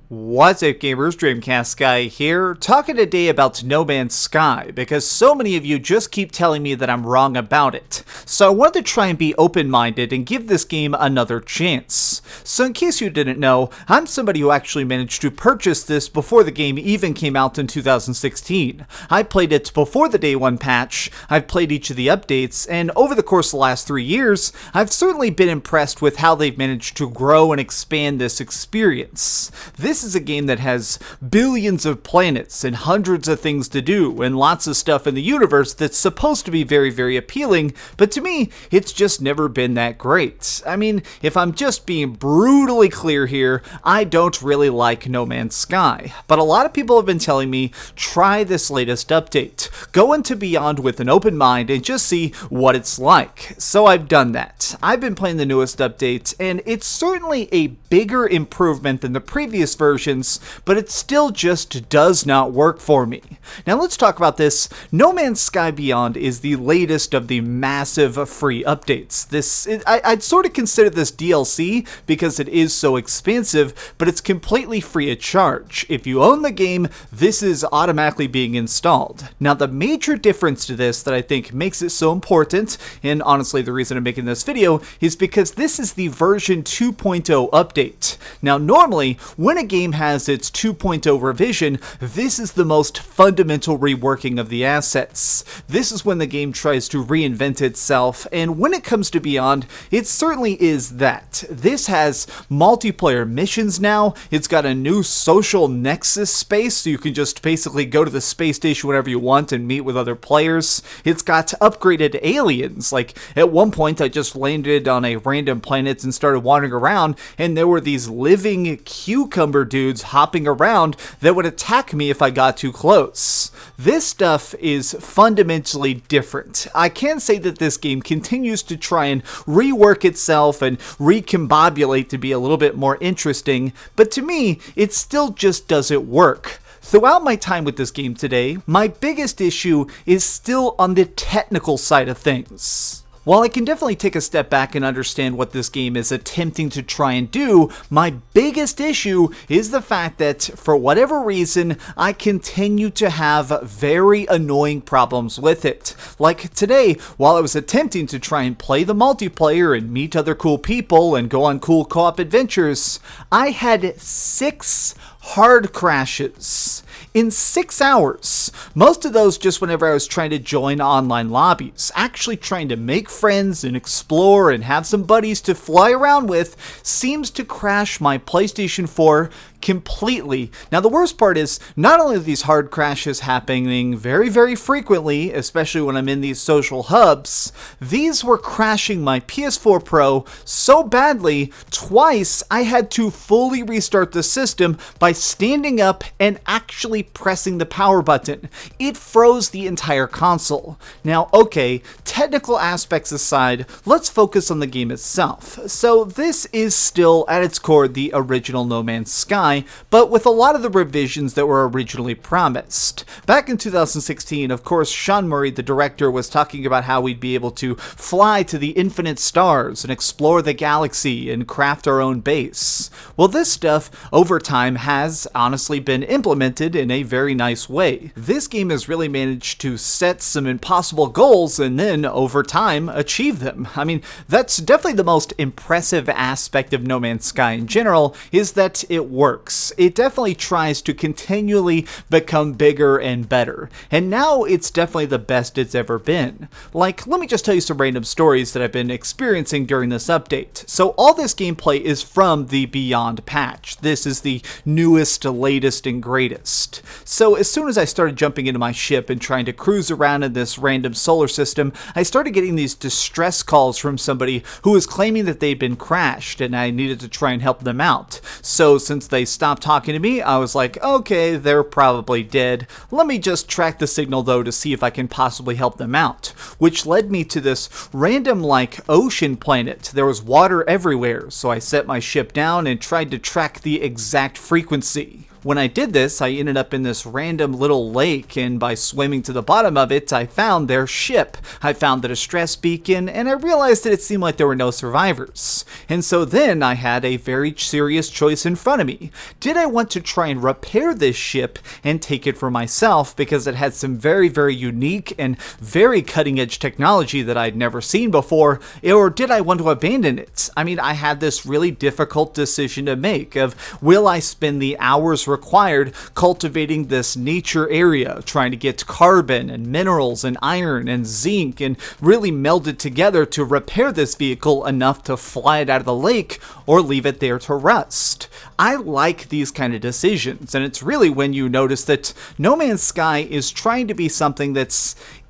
What's up gamers, DreamcastGuy here, talking today about No Man's Sky, because so many of you just keep telling me that I'm wrong about it. So I wanted to try and be open-minded and give this game another chance. So in case you didn't know, I'm somebody who actually managed to purchase this before the game even came out in 2016. I played it before the Day 1 patch, I've played each of the updates, and over the course of the last 3 years, I've certainly been impressed with how they've managed to grow and expand this experience. This is a game that has billions of planets and hundreds of things to do and lots of stuff in the universe that's supposed to be very, very appealing, but to me, it's just never been that great. I mean, if I'm just being brutally clear here, I don't really like No Man's Sky, but a lot of people have been telling me, try this latest update. Go into Beyond with an open mind and just see what it's like. So I've done that. I've been playing the newest update, and it's certainly a bigger improvement than the previous versions, but it still just does not work for me. Now let's talk about this. No Man's Sky Beyond is the latest of the massive free updates. I'd sort of consider this DLC because it is so expansive, but it's completely free of charge. If you own the game, this is automatically being installed. Now the major difference to this that I think makes it so important, and honestly the reason I'm making this video, is because this is the version 2.0 update. Now normally, when a game has its 2.0 revision, this is the most fundamental reworking of the assets. This is when the game tries to reinvent itself, and when it comes to Beyond, it certainly is that. This has multiplayer missions now, it's got a new social nexus space, so you can just basically go to the space station whenever you want and meet with other players. It's got upgraded aliens, like at one point I just landed on a random planet and started wandering around, and there were these living cucumber dudes hopping around that would attack me if I got too close. This stuff is fundamentally different. I can say that this game continues to try and rework itself and recombobulate to be a little bit more interesting, but to me, it still just doesn't work. Throughout my time with this game today, my biggest issue is still on the technical side of things. While I can definitely take a step back and understand what this game is attempting to try and do, my biggest issue is the fact that, for whatever reason, I continue to have very annoying problems with it. Like today, while I was attempting to try and play the multiplayer and meet other cool people and go on cool co-op adventures, I had 6 hard crashes in 6 hours. Most of those just whenever I was trying to join online lobbies. Actually trying to make friends and explore and have some buddies to fly around with seems to crash my PlayStation 4 completely. Now the worst part is, not only are these hard crashes happening very, very frequently, especially when I'm in these social hubs, these were crashing my PS4 Pro so badly, twice I had to fully restart the system by standing up and actually pressing the power button. It froze the entire console. Now, okay, technical aspects aside, let's focus on the game itself. So this is still, at its core, the original No Man's Sky, but with a lot of the revisions that were originally promised. Back in 2016, of course, Sean Murray, the director, was talking about how we'd be able to fly to the infinite stars and explore the galaxy and craft our own base. Well, this stuff, over time, has honestly been implemented in a very nice way. This game has really managed to set some impossible goals and then, over time, achieve them. I mean, that's definitely the most impressive aspect of No Man's Sky in general, is that it works. It definitely tries to continually become bigger and better, and now it's definitely the best it's ever been. Like, let me just tell you some random stories that I've been experiencing during this update. So all this gameplay is from the Beyond patch. This is the newest, latest, and greatest. So as soon as I started jumping into my ship and trying to cruise around in this random solar system, I started getting these distress calls from somebody who was claiming that they'd been crashed and I needed to try and help them out. So since they stopped talking to me, I was like, okay, they're probably dead. Let me just track the signal though to see if I can possibly help them out. Which led me to this random like ocean planet. There was water everywhere, so I set my ship down and tried to track the exact frequency. When I did this, I ended up in this random little lake, and by swimming to the bottom of it, I found their ship. I found the distress beacon, and I realized that it seemed like there were no survivors. And so then I had a very serious choice in front of me. Did I want to try and repair this ship and take it for myself because it had some very, very unique and very cutting-edge technology that I'd never seen before, or did I want to abandon it? I mean, I had this really difficult decision to make of, will I spend the hours required cultivating this nature area, trying to get carbon and minerals and iron and zinc and really meld it together to repair this vehicle enough to fly it out of the lake, or leave it there to rust? I like these kind of decisions, and it's really when you notice that No Man's Sky is trying to be something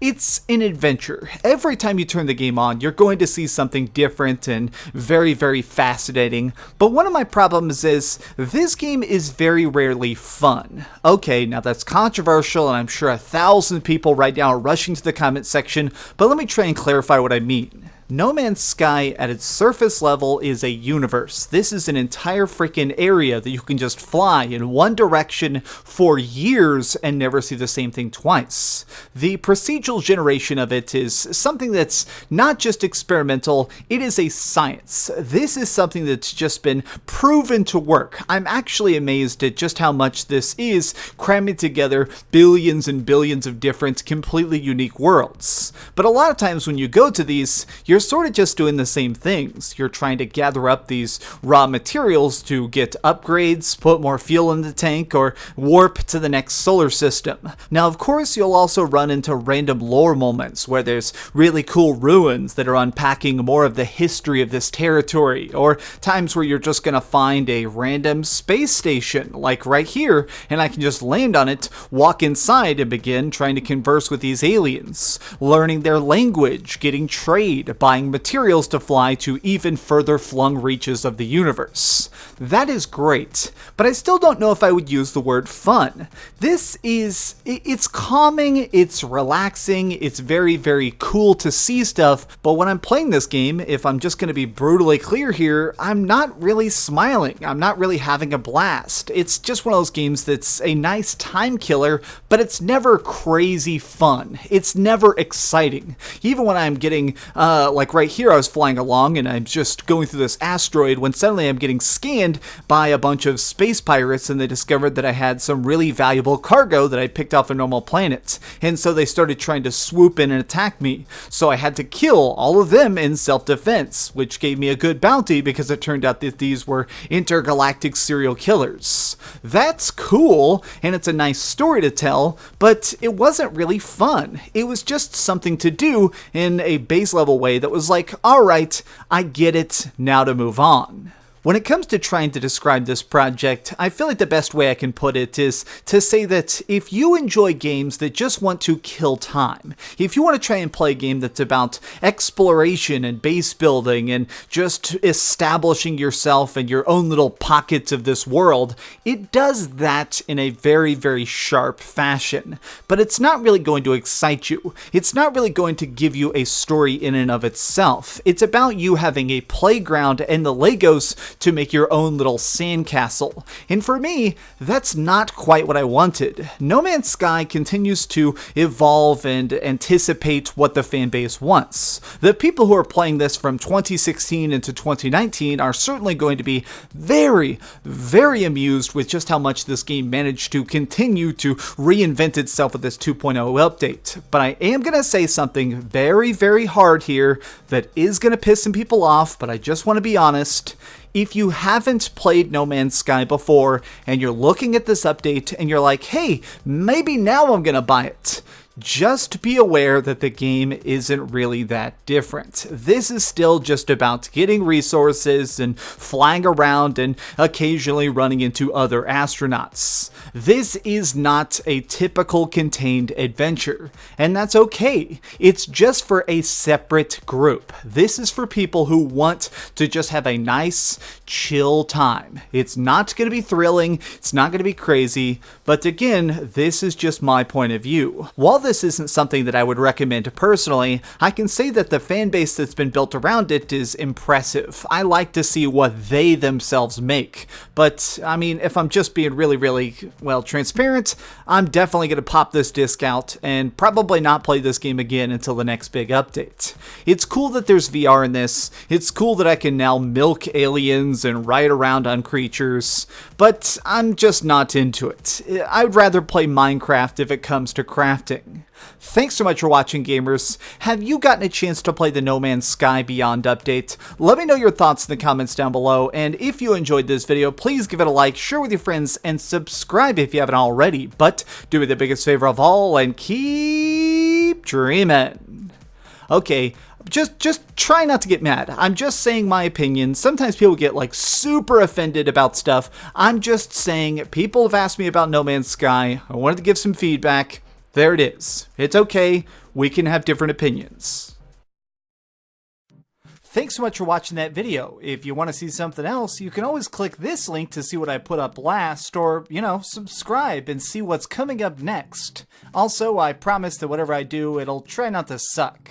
it's an adventure. Every time you turn the game on, you're going to see something different and very, very fascinating. But one of my problems is this game is very rarely fun. Okay, now that's controversial, and I'm sure 1,000 people right now are rushing to the comment section, but let me try and clarify what I mean. No Man's Sky at its surface level is a universe. This is an entire freaking area that you can just fly in one direction for years and never see the same thing twice. The procedural generation of it is something that's not just experimental, it is a science. This is something that's just been proven to work. I'm actually amazed at just how much this is cramming together billions and billions of different, completely unique worlds. But a lot of times when you go to these, you're sort of just doing the same things. You're trying to gather up these raw materials to get upgrades, put more fuel in the tank, or warp to the next solar system. Now, of course, you'll also run into random lore moments where there's really cool ruins that are unpacking more of the history of this territory, or times where you're just gonna find a random space station, like right here, and I can just land on it, walk inside, and begin trying to converse with these aliens, learning their language, getting trade, buying materials to fly to even further flung reaches of the universe. That is great, but I still don't know if I would use the word fun. It's calming, it's relaxing, it's very, very cool to see stuff, but when I'm playing this game, if I'm just going to be brutally clear here, I'm not really smiling. I'm not really having a blast. It's just one of those games that's a nice time killer, but it's never crazy fun. It's never exciting. Even when I'm getting, like right here, I was flying along and I'm just going through this asteroid when suddenly I'm getting scanned by a bunch of space pirates, and they discovered that I had some really valuable cargo that I picked off a normal planet. And so they started trying to swoop in and attack me. So I had to kill all of them in self-defense, which gave me a good bounty because it turned out that these were intergalactic serial killers. That's cool, and it's a nice story to tell, but it wasn't really fun. It was just something to do in a base level way that was like, alright, I get it, now to move on. When it comes to trying to describe this project, I feel like the best way I can put it is to say that if you enjoy games that just want to kill time, if you want to try and play a game that's about exploration and base building and just establishing yourself in your own little pockets of this world, it does that in a very, very sharp fashion. But it's not really going to excite you. It's not really going to give you a story in and of itself. It's about you having a playground and the Legos to make your own little sandcastle. And for me, that's not quite what I wanted. No Man's Sky continues to evolve and anticipate what the fan base wants. The people who are playing this from 2016 into 2019 are certainly going to be very, very amused with just how much this game managed to continue to reinvent itself with this 2.0 update. But I am going to say something very, very hard here that is going to piss some people off, but I just want to be honest. If you haven't played No Man's Sky before and you're looking at this update and you're like, hey, maybe now I'm gonna buy it, just be aware that the game isn't really that different. This is still just about getting resources and flying around and occasionally running into other astronauts. This is not a typical contained adventure, and that's okay. It's just for a separate group. This is for people who want to just have a nice, chill time. It's not going to be thrilling, it's not going to be crazy, but again, this is just my point of view. While this isn't something that I would recommend personally, I can say that the fan base that's been built around it is impressive. I like to see what they themselves make. But, I mean, if I'm just being really, well, transparent, I'm definitely going to pop this disc out and probably not play this game again until the next big update. It's cool that there's VR in this. It's cool that I can now milk aliens and ride around on creatures, but I'm just not into it. I'd rather play Minecraft if it comes to crafting. Thanks so much for watching, gamers. Have you gotten a chance to play the No Man's Sky Beyond update? Let me know your thoughts in the comments down below, and if you enjoyed this video, please give it a like, share with your friends, and subscribe if you haven't already. But do me the biggest favor of all and keep dreaming. Okay, just try not to get mad. I'm just saying my opinion. Sometimes people get like super offended about stuff. I'm just saying people have asked me about No Man's Sky. I wanted to give some feedback. There it is. It's okay. We can have different opinions. Thanks so much for watching that video. If you want to see something else, you can always click this link to see what I put up last, or, subscribe and see what's coming up next. Also, I promise that whatever I do, it'll try not to suck.